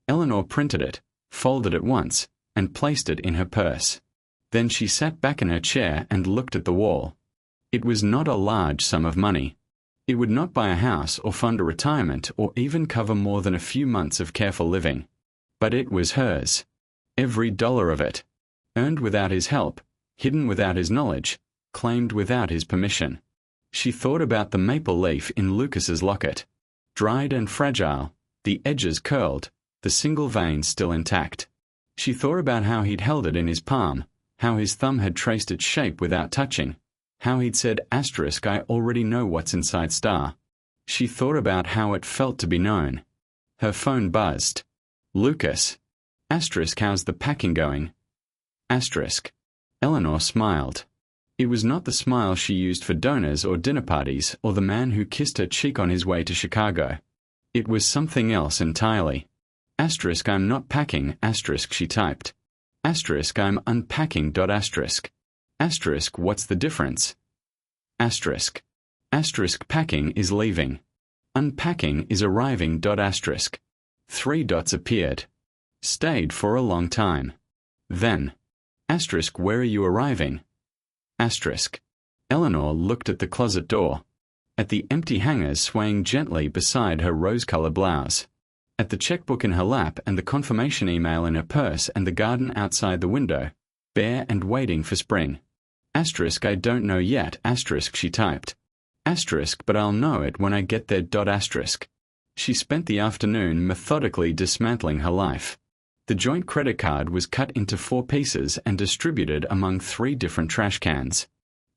Eleanor printed it, folded it once, and placed it in her purse. Then she sat back in her chair and looked at the wall. It was not a large sum of money. It would not buy a house or fund a retirement or even cover more than a few months of careful living. But it was hers. Every dollar of it. Earned without his help, hidden without his knowledge, claimed without his permission. She thought about the maple leaf in Lucas's locket. Dried and fragile, the edges curled, the single vein still intact. She thought about how he'd held it in his palm, how his thumb had traced its shape without touching, how he'd said "I already know what's inside star." She thought about how it felt to be known. Her phone buzzed. Lucas. How's the packing going? Eleanor smiled. It was not the smile she used for donors or dinner parties or the man who kissed her cheek on his way to Chicago. It was something else entirely. I'm not packing, she typed. I'm unpacking, what's the difference? Packing is leaving. Unpacking is arriving, 3 dots appeared. Stayed for a long time. Then. Where are you arriving? Eleanor looked at the closet door. At the empty hangers swaying gently beside her rose-colored blouse. At the checkbook in her lap and the confirmation email in her purse and the garden outside the window, bare and waiting for spring. I don't know yet, she typed. But I'll know it when I get there, She spent the afternoon methodically dismantling her life. The joint credit card was cut into 4 pieces and distributed among 3 different trash cans.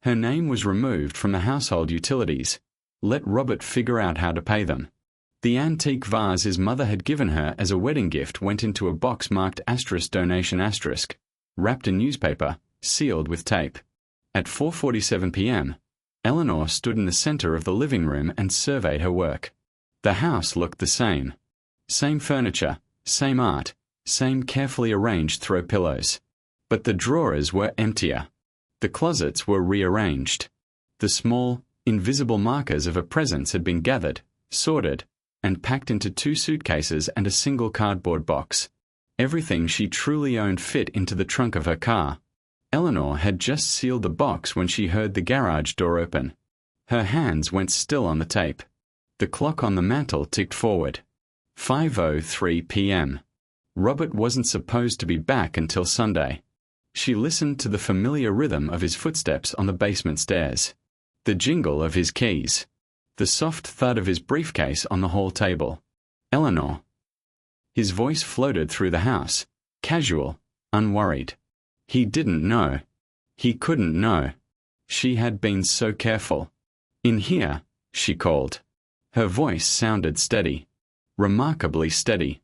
Her name was removed from the household utilities. Let Robert figure out how to pay them. The antique vase his mother had given her as a wedding gift went into a box marked donation *, wrapped in newspaper, sealed with tape. At 4:47 p.m., Eleanor stood in the center of the living room and surveyed her work. The house looked the same. Same furniture, same art, same carefully arranged throw pillows. But the drawers were emptier. The closets were rearranged. The small, invisible markers of her presence had been gathered, sorted, and packed into 2 suitcases and a single cardboard box. Everything she truly owned fit into the trunk of her car. Eleanor had just sealed the box when she heard the garage door open. Her hands went still on the tape. The clock on the mantel ticked forward. 5:03 p.m. Robert wasn't supposed to be back until Sunday. She listened to the familiar rhythm of his footsteps on the basement stairs. The jingle of his keys. The soft thud of his briefcase on the hall table. Eleanor. His voice floated through the house, casual, unworried. He didn't know. He couldn't know. She had been so careful. In here, she called. Her voice sounded steady. Remarkably steady.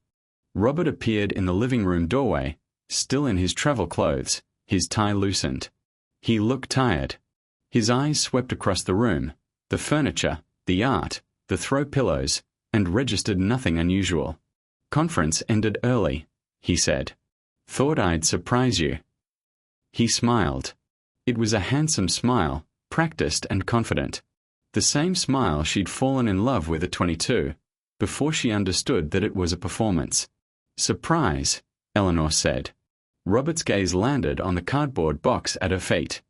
Robert appeared in the living room doorway, still in his travel clothes, his tie loosened. He looked tired. His eyes swept across the room, the furniture, the art, the throw pillows, and registered nothing unusual. Conference ended early, he said. Thought I'd surprise you. He smiled. It was a handsome smile, practiced and confident. The same smile she'd fallen in love with at 22, before she understood that it was a performance. Surprise, Eleanor said. Robert's gaze landed on the cardboard box at her feet.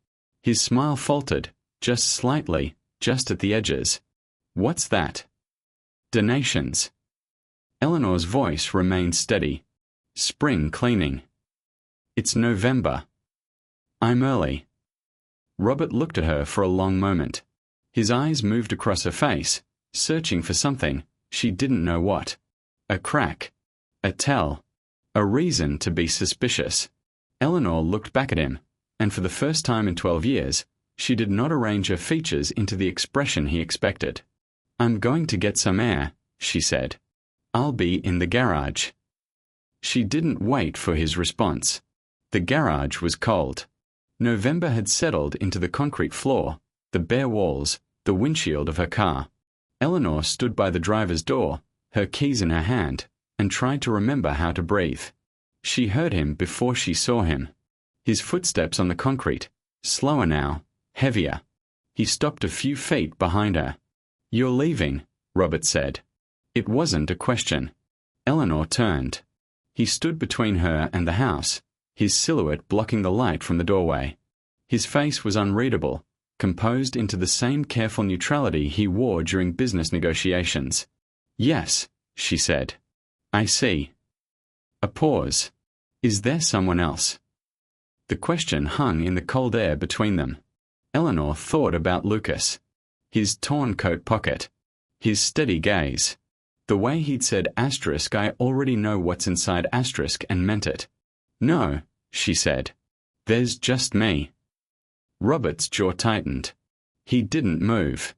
His smile faltered, just slightly, just at the edges. What's that? Donations. Eleanor's voice remained steady. Spring cleaning. It's November. I'm early. Robert looked at her for a long moment. His eyes moved across her face, searching for something, she didn't know what. A crack. A tell. A reason to be suspicious. Eleanor looked back at him, and for the first time in 12 years, she did not arrange her features into the expression he expected. I'm going to get some air, she said. I'll be in the garage. She didn't wait for his response. The garage was cold. November had settled into the concrete floor, the bare walls, the windshield of her car. Eleanor stood by the driver's door, her keys in her hand, and tried to remember how to breathe. She heard him before she saw him. His footsteps on the concrete, slower now, heavier. He stopped a few feet behind her. You're leaving, Robert said. It wasn't a question. Eleanor turned. He stood between her and the house, his silhouette blocking the light from the doorway. His face was unreadable, composed into the same careful neutrality he wore during business negotiations. Yes, she said. I see. A pause. Is there someone else? The question hung in the cold air between them. Eleanor thought about Lucas. His torn coat pocket. His steady gaze. The way he'd said asterisk, I already know what's inside asterisk, and meant it. No, she said. There's just me. Robert's jaw tightened. He didn't move.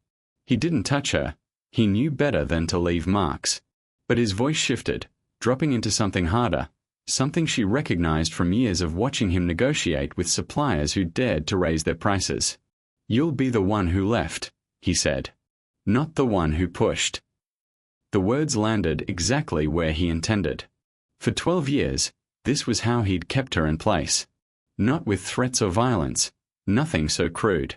He didn't touch her. He knew better than to leave marks. But his voice shifted, dropping into something harder, something she recognized from years of watching him negotiate with suppliers who dared to raise their prices. You'll be the one who left, he said. Not the one who pushed. The words landed exactly where he intended. For 12 years, this was how he'd kept her in place. Not with threats or violence, nothing so crude.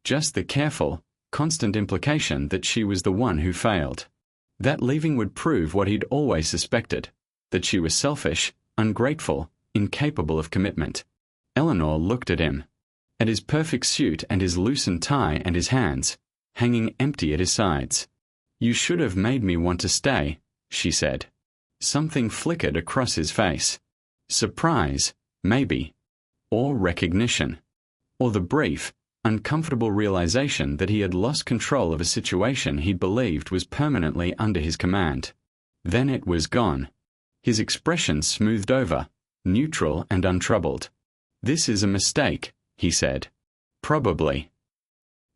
Just the careful, constant implication that she was the one who failed. That leaving would prove what he'd always suspected, that she was selfish, ungrateful, incapable of commitment. Eleanor looked at him, at his perfect suit and his loosened tie and his hands, hanging empty at his sides. You should have made me want to stay, she said. Something flickered across his face. Surprise, maybe. Or recognition. Or the brief, uncomfortable realization that he had lost control of a situation he believed was permanently under his command. Then it was gone. His expression smoothed over, neutral and untroubled. This is a mistake, he said. Probably.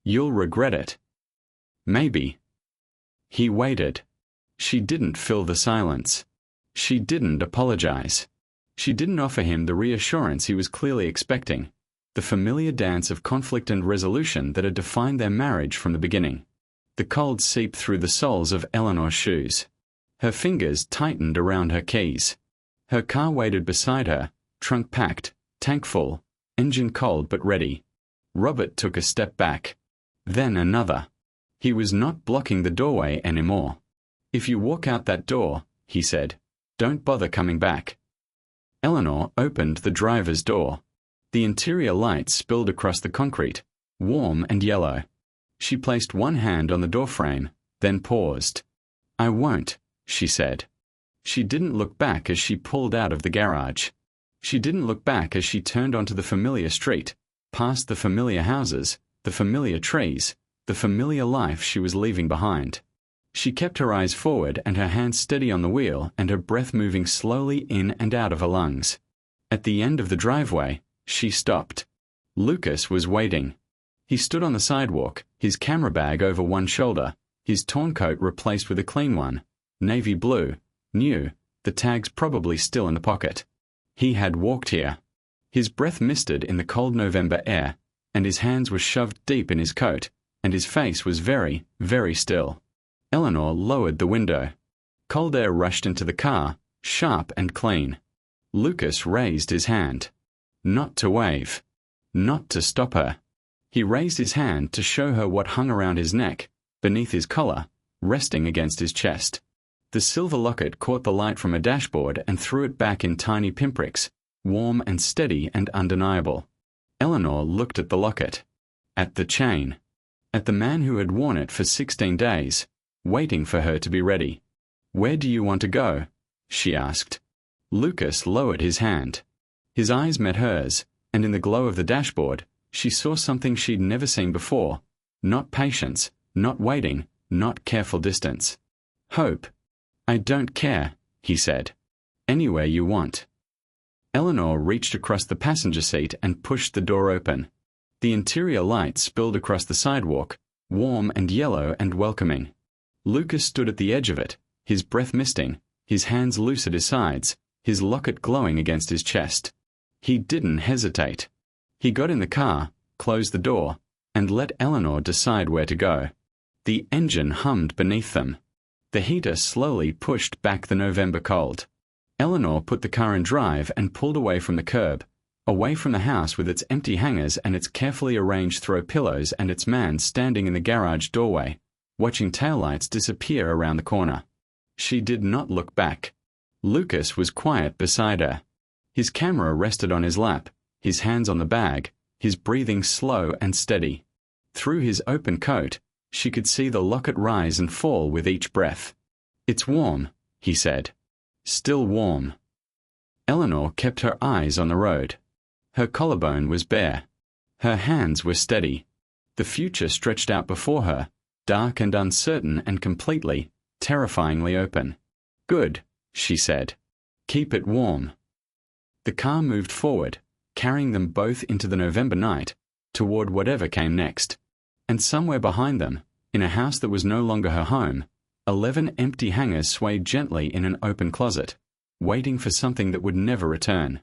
You'll regret it. Maybe. He waited. She didn't fill the silence. She didn't apologize. She didn't offer him the reassurance he was clearly expecting, the familiar dance of conflict and resolution that had defined their marriage from the beginning. The cold seeped through the soles of Eleanor's shoes. Her fingers tightened around her keys. Her car waited beside her, trunk packed, tank full, engine cold but ready. Robert took a step back. Then another. He was not blocking the doorway anymore. If you walk out that door, he said, don't bother coming back. Eleanor opened the driver's door. The interior light spilled across the concrete, warm and yellow. She placed one hand on the doorframe, then paused. I won't, she said. She didn't look back as she pulled out of the garage. She didn't look back as she turned onto the familiar street, past the familiar houses, the familiar trees, the familiar life she was leaving behind. She kept her eyes forward and her hands steady on the wheel and her breath moving slowly in and out of her lungs. At the end of the driveway, she stopped. Lucas was waiting. He stood on the sidewalk, his camera bag over one shoulder, his torn coat replaced with a clean one, navy blue, new, the tags probably still in the pocket. He had walked here. His breath misted in the cold November air, and his hands were shoved deep in his coat, and his face was very, very still. Eleanor lowered the window. Cold air rushed into the car, sharp and clean. Lucas raised his hand. Not to wave. Not to stop her. He raised his hand to show her what hung around his neck, beneath his collar, resting against his chest. The silver locket caught the light from a dashboard and threw it back in tiny pinpricks, warm and steady and undeniable. Eleanor looked at the locket, at the chain, at the man who had worn it for 16 days, waiting for her to be ready. "Where do you want to go?" she asked. Lucas lowered his hand. His eyes met hers, and in the glow of the dashboard, she saw something she'd never seen before. Not patience, not waiting, not careful distance. Hope. "I don't care," he said. "Anywhere you want." Eleanor reached across the passenger seat and pushed the door open. The interior light spilled across the sidewalk, warm and yellow and welcoming. Lucas stood at the edge of it, his breath misting, his hands loose at his sides, his locket glowing against his chest. He didn't hesitate. He got in the car, closed the door, and let Eleanor decide where to go. The engine hummed beneath them. The heater slowly pushed back the November cold. Eleanor put the car in drive and pulled away from the curb, away from the house with its empty hangars and its carefully arranged throw pillows and its man standing in the garage doorway, watching taillights disappear around the corner. She did not look back. Lucas was quiet beside her. His camera rested on his lap, his hands on the bag, his breathing slow and steady. Through his open coat, she could see the locket rise and fall with each breath. "It's warm," he said. "Still warm." Eleanor kept her eyes on the road. Her collarbone was bare. Her hands were steady. The future stretched out before her, dark and uncertain and completely, terrifyingly open. "Good," she said. "Keep it warm." The car moved forward, carrying them both into the November night, toward whatever came next. And somewhere behind them, in a house that was no longer her home, 11 empty hangars swayed gently in an open closet, waiting for something that would never return.